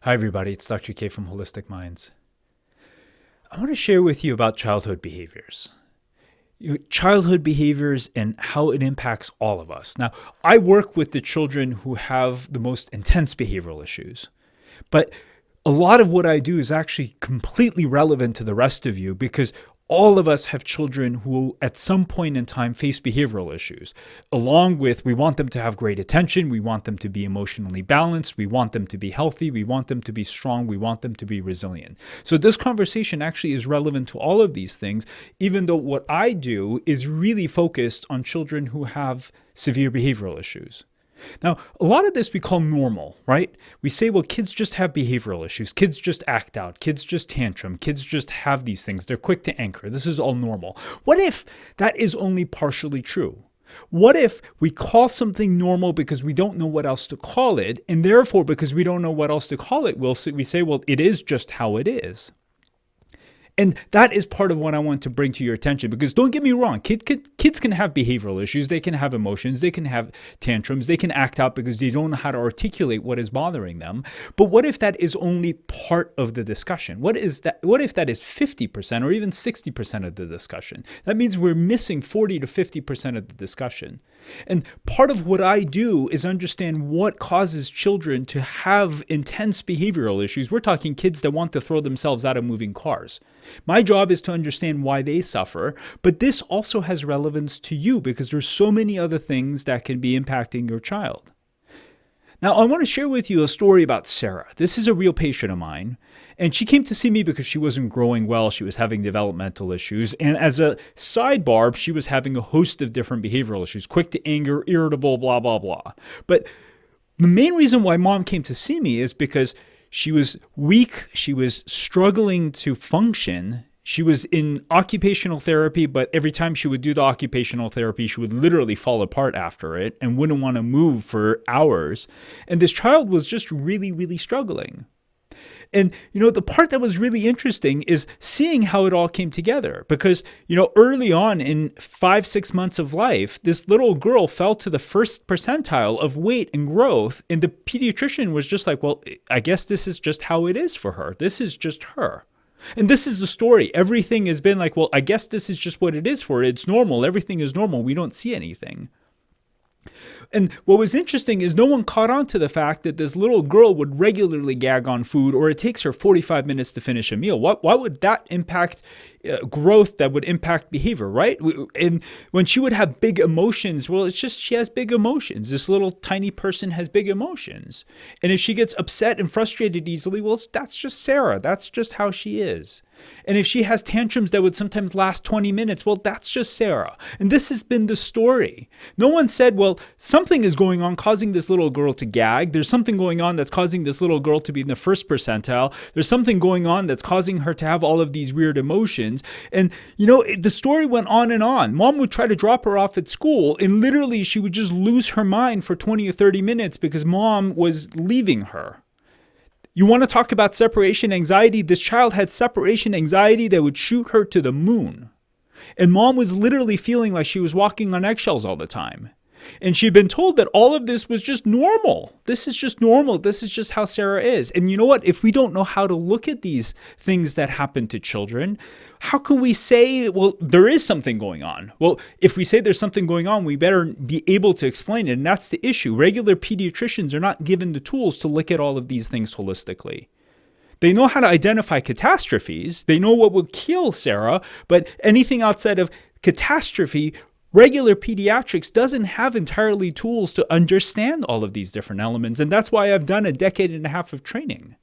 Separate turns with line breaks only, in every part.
Hi, everybody. It's Dr. K from Holistic Minds. I want to share with you about childhood behaviors. Childhood behaviors and how it impacts all of us. Now, I work with the children who have the most intense behavioral issues, but a lot of what I do is actually completely relevant to the rest of you because all of us have children who at some point in time face behavioral issues. Along with, we want them to have great attention, we want them to be emotionally balanced, we want them to be healthy, we want them to be strong, we want them to be resilient. So this conversation actually is relevant to all of these things, even though what I do is really focused on children who have severe behavioral issues. Now, a lot of this we call normal, right? We say, well, kids just have behavioral issues. Kids just act out. Kids just tantrum. Kids just have these things. They're quick to anchor. This is all normal. What if that is only partially true? What if we call something normal because we don't know what else to call it, and therefore, because we don't know what else to call it, we say, well, it is just how it is. And that is part of what I want to bring to your attention, because don't get me wrong, kids can have behavioral issues, they can have emotions, they can have tantrums, they can act out because they don't know how to articulate what is bothering them. But what if that is only part of the discussion? What if that is 50% or even 60% of the discussion? That means we're missing 40 to 50% of the discussion. And part of what I do is understand what causes children to have intense behavioral issues. We're talking kids that want to throw themselves out of moving cars. My job is to understand why they suffer, but this also has relevance to you because there's so many other things that can be impacting your child. Now, I want to share with you a story about Sarah. This is a real patient of mine, and she came to see me because she wasn't growing well. She was having developmental issues, and as a sidebar, she was having a host of different behavioral issues, quick to anger, irritable, blah, blah, blah. But the main reason why mom came to see me is because she was weak, she was struggling to function. She was in occupational therapy, but every time she would do the occupational therapy, she would literally fall apart after it and wouldn't want to move for hours. And this child was just really, really struggling. And, the part that was really interesting is seeing how it all came together because, early on in 5-6 months of life, this little girl fell to the first percentile of weight and growth. And the pediatrician was just like, well, I guess this is just how it is for her. This is just her. And this is the story. Everything has been like, well, I guess this is just what it is for her. It's normal. Everything is normal. We don't see anything. And what was interesting is no one caught on to the fact that this little girl would regularly gag on food, or it takes her 45 minutes to finish a meal. Why would that impact growth that would impact behavior, right? And when she would have big emotions, well, it's just she has big emotions. This little tiny person has big emotions. And if she gets upset and frustrated easily, well, that's just Sarah. That's just how she is. And if she has tantrums that would sometimes last 20 minutes, well, that's just Sarah. And this has been the story. No one said, well, something is going on causing this little girl to gag. There's something going on that's causing this little girl to be in the first percentile. There's something going on that's causing her to have all of these weird emotions. And, the story went on and on. Mom would try to drop her off at school, and literally she would just lose her mind for 20 or 30 minutes because mom was leaving her. You want to talk about separation anxiety? This child had separation anxiety that would shoot her to the moon. And mom was literally feeling like she was walking on eggshells all the time. And she'd been told that all of this was just normal. This is just normal. This is just how Sarah is. And you know what? If we don't know how to look at these things that happen to children, how can we say, well, there is something going on? Well, if we say there's something going on, we better be able to explain it. And that's the issue. Regular pediatricians are not given the tools to look at all of these things holistically. They know how to identify catastrophes. They know what will kill Sarah, but anything outside of catastrophe, regular pediatrics doesn't have entirely tools to understand all of these different elements. And that's why I've done a decade and a half of training.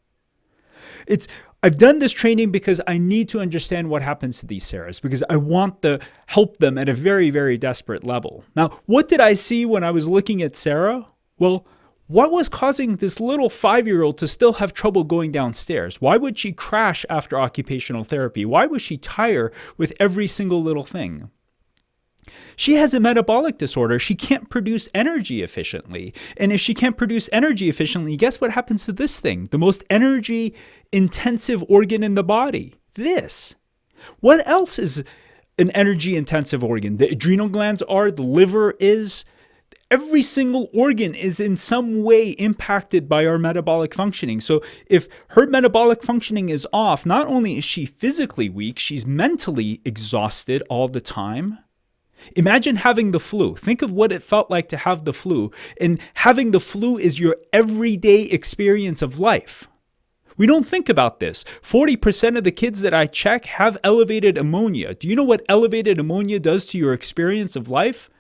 I've done this training because I need to understand what happens to these Sarahs, because I want to help them at a very, very desperate level. Now, what did I see when I was looking at Sarah? Well, what was causing this little 5-year-old to still have trouble going downstairs? Why would she crash after occupational therapy? Why would she tire with every single little thing? She has a metabolic disorder. She can't produce energy efficiently. And if she can't produce energy efficiently, guess what happens to this thing? The most energy intensive organ in the body. This. What else is an energy intensive organ? The adrenal glands are, the liver is. every single organ is in some way impacted by our metabolic functioning. So if her metabolic functioning is off, not only is she physically weak, she's mentally exhausted all the time. Imagine having the flu. Think of what it felt like to have the flu. And having the flu is your everyday experience of life. We don't think about this. 40% of the kids that I check have elevated ammonia. Do you know what elevated ammonia does to your experience of life?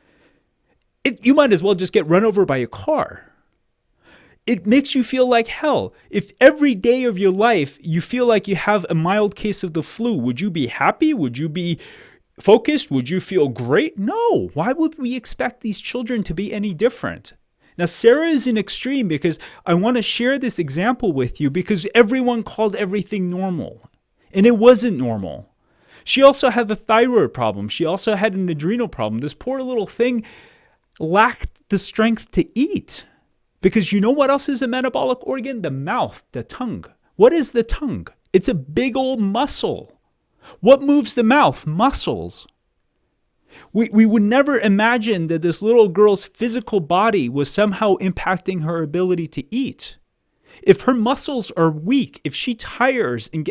You might as well just get run over by a car. It makes you feel like hell. If every day of your life you feel like you have a mild case of the flu, would you be happy? Would you be focused? Would you feel great? No. Why would we expect these children to be any different? Now, Sarah is an extreme because I want to share this example with you because everyone called everything normal, and it wasn't normal. She also had the thyroid problem. She also had an adrenal problem. This poor little thing lacked the strength to eat because you know what else is a metabolic organ? The mouth, the tongue. What is the tongue? It's a big old muscle. What moves the mouth? Muscles. We would never imagine that this little girl's physical body was somehow impacting her ability to eat. If her muscles are weak, if she tires and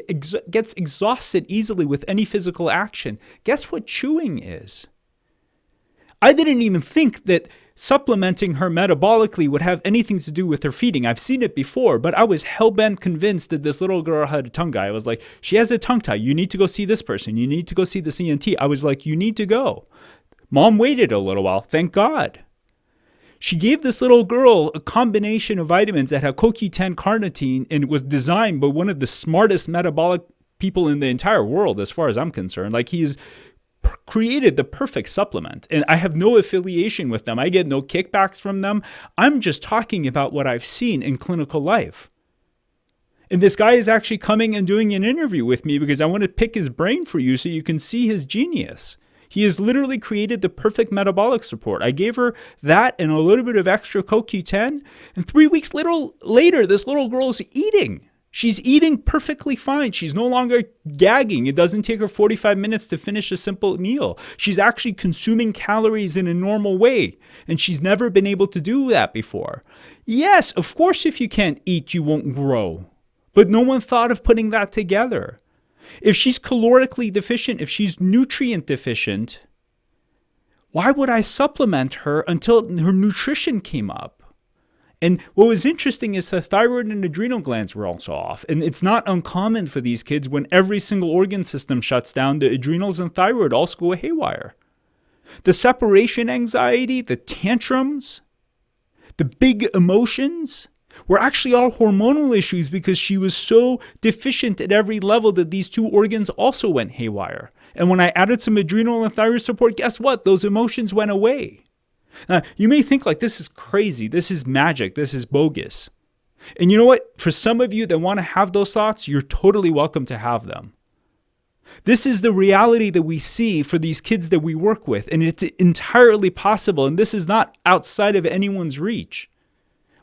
gets exhausted easily with any physical action, guess what chewing is? I didn't even think that supplementing her metabolically would have anything to do with her feeding. I've seen it before, but I was hell-bent convinced that this little girl had a tongue tie. I was like, she has a tongue tie. You need to go see this person. You need to go see the CNT. I was like, you need to go. Mom waited a little while. Thank God. She gave this little girl a combination of vitamins that had CoQ10 carnitine, and it was designed by one of the smartest metabolic people in the entire world, as far as I'm concerned. Like, he's created the perfect supplement, and I have no affiliation with them. I get no kickbacks from them. I'm just talking about what I've seen in clinical life. And this guy is actually coming and doing an interview with me because I want to pick his brain for you so you can see his genius. He has literally created the perfect metabolic support. I gave her that and a little bit of extra CoQ10, and 3 weeks later, this little girl is eating. She's eating perfectly fine. She's no longer gagging. It doesn't take her 45 minutes to finish a simple meal. She's actually consuming calories in a normal way, and she's never been able to do that before. Yes, of course, if you can't eat, you won't grow. But no one thought of putting that together. If she's calorically deficient, if she's nutrient deficient, why would I supplement her until her nutrition came up? And what was interesting is the thyroid and adrenal glands were also off. And it's not uncommon for these kids when every single organ system shuts down, the adrenals and thyroid also go haywire. The separation anxiety, the tantrums, the big emotions were actually all hormonal issues because she was so deficient at every level that these two organs also went haywire. And when I added some adrenal and thyroid support, guess what? Those emotions went away. Now, you may think like, this is crazy, this is magic, this is bogus. And you know what? For some of you that want to have those thoughts, you're totally welcome to have them. This is the reality that we see for these kids that we work with, and it's entirely possible, and this is not outside of anyone's reach.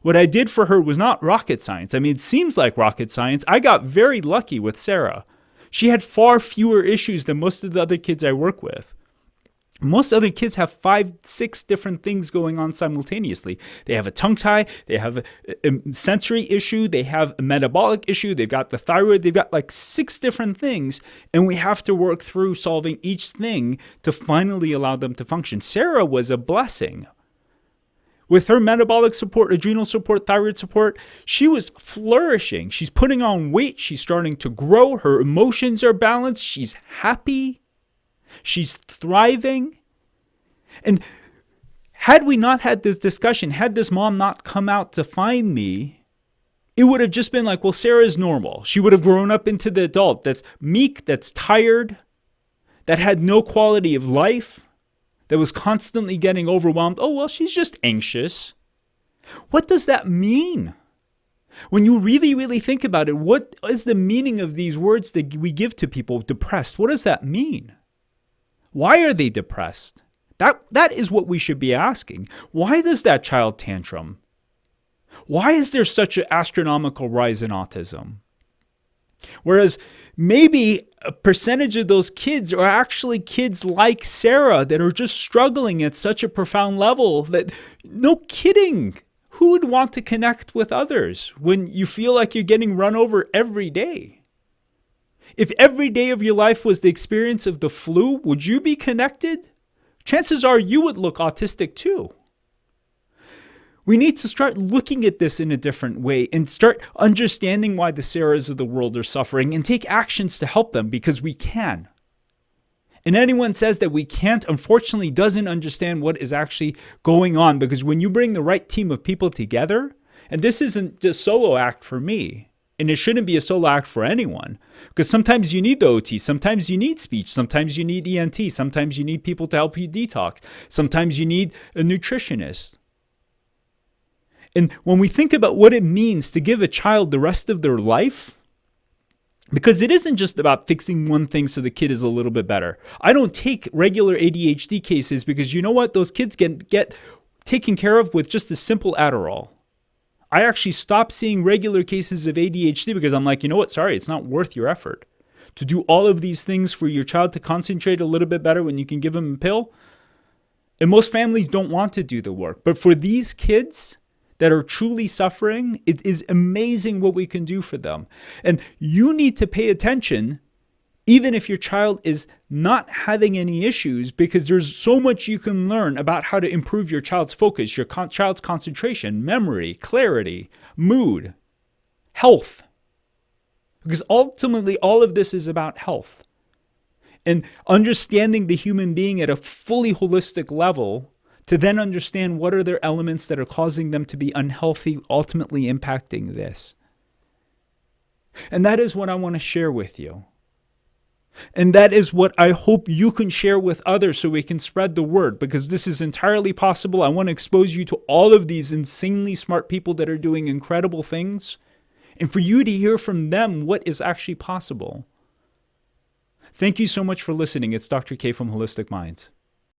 What I did for her was not rocket science. I mean, it seems like rocket science. I got very lucky with Sarah. She had far fewer issues than most of the other kids I work with. Most other kids have 5, 6 different things going on simultaneously. They have a tongue tie, they have a sensory issue, they have a metabolic issue, they've got the thyroid, they've got like 6 different things, and we have to work through solving each thing to finally allow them to function. Sarah was a blessing. With her metabolic support, adrenal support, thyroid support, she was flourishing. She's putting on weight, she's starting to grow, her emotions are balanced, she's happy. She's thriving. And had we not had this discussion, had this mom not come out to find me, it would have just been like, well, Sarah's normal. She would have grown up into the adult that's meek, that's tired, that had no quality of life, that was constantly getting overwhelmed. Oh, well, she's just anxious. What does that mean? When you really, really think about it, what is the meaning of these words that we give to people? Depressed. What does that mean? Why are they depressed? That is what we should be asking. Why does that child tantrum? Why is there such an astronomical rise in autism? Whereas maybe a percentage of those kids are actually kids like Sarah that are just struggling at such a profound level that, no kidding, who would want to connect with others when you feel like you're getting run over every day? If every day of your life was the experience of the flu, would you be connected? Chances are you would look autistic too. We need to start looking at this in a different way and start understanding why the Sarahs of the world are suffering and take actions to help them, because we can. And anyone says that we can't, unfortunately, doesn't understand what is actually going on, because when you bring the right team of people together, and this isn't just a solo act for me, and it shouldn't be a solo act for anyone, because sometimes you need the OT, sometimes you need speech, sometimes you need ENT, sometimes you need people to help you detox, sometimes you need a nutritionist. And when we think about what it means to give a child the rest of their life, because it isn't just about fixing one thing so the kid is a little bit better. I don't take regular ADHD cases because you know what? Those kids get taken care of with just a simple Adderall. I actually stopped seeing regular cases of ADHD because I'm like, you know what? Sorry, it's not worth your effort. To do all of these things for your child to concentrate a little bit better when you can give them a pill. And most families don't want to do the work. But for these kids that are truly suffering, it is amazing what we can do for them. And you need to pay attention, even if your child is not having any issues, because there's so much you can learn about how to improve your child's focus, your child's concentration, memory, clarity, mood, health. Because ultimately, all of this is about health. And understanding the human being at a fully holistic level to then understand what are their elements that are causing them to be unhealthy, ultimately impacting this. And that is what I want to share with you. And that is what I hope you can share with others so we can spread the word, because this is entirely possible. I want to expose you to all of these insanely smart people that are doing incredible things, and for you to hear from them what is actually possible. Thank you so much for listening. It's Dr. K from Holistic Minds.